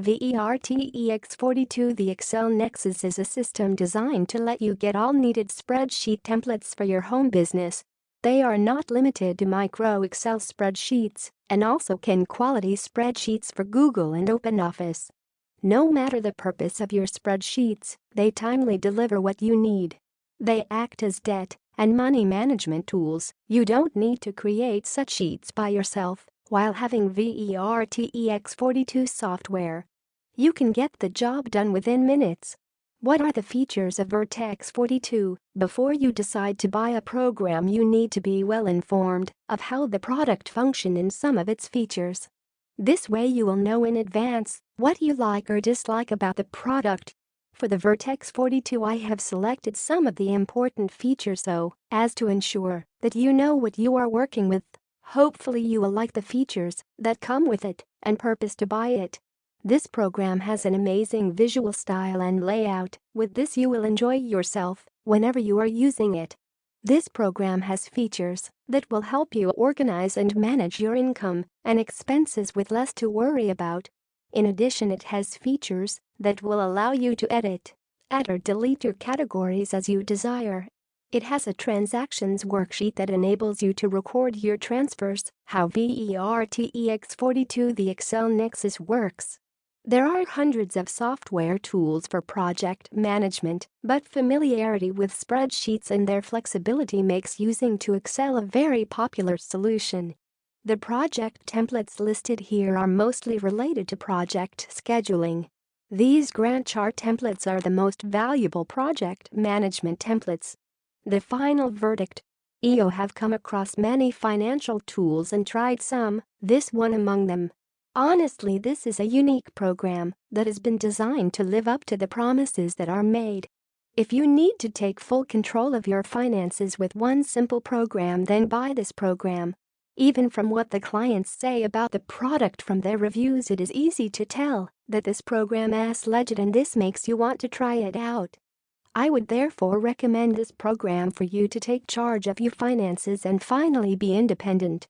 Vertex42. The Excel Nexus is a system designed to let you get all needed spreadsheet templates for your home business. They are not limited to micro Excel spreadsheets and also can quality spreadsheets for Google and OpenOffice. No matter the purpose of your spreadsheets, they timely deliver what you need. They act as debt and money management tools. You don't need to create such sheets by yourself while having Vertex42 software. You can get the job done within minutes. What are the features of Vertex42? Before you decide to buy a program, you need to be well informed of how the product functions and some of its features. This way you will know in advance what you like or dislike about the product. For the Vertex42, I have selected some of the important features so as to ensure that you know what you are working with. Hopefully you will like the features that come with it and purpose to buy it. This program has an amazing visual style and layout. With this you will enjoy yourself whenever you are using it. This program has features that will help you organize and manage your income and expenses with less to worry about. In addition, it has features that will allow you to edit, add or delete your categories as you desire. It has a transactions worksheet that enables you to record your transfers. How Vertex42 the Excel Nexus works. There are hundreds of software tools for project management, but familiarity with spreadsheets and their flexibility makes using to Excel a very popular solution. The project templates listed here are mostly related to project scheduling. These Gantt chart templates are the most valuable project management templates. The final verdict. I have come across many financial tools and tried some, this one among them. Honestly, this is a unique program that has been designed to live up to the promises that are made. If you need to take full control of your finances with one simple program, then buy this program. Even from what the clients say about the product from their reviews, it is easy to tell that this program is legit and this makes you want to try it out. I would therefore recommend this program for you to take charge of your finances and finally be independent.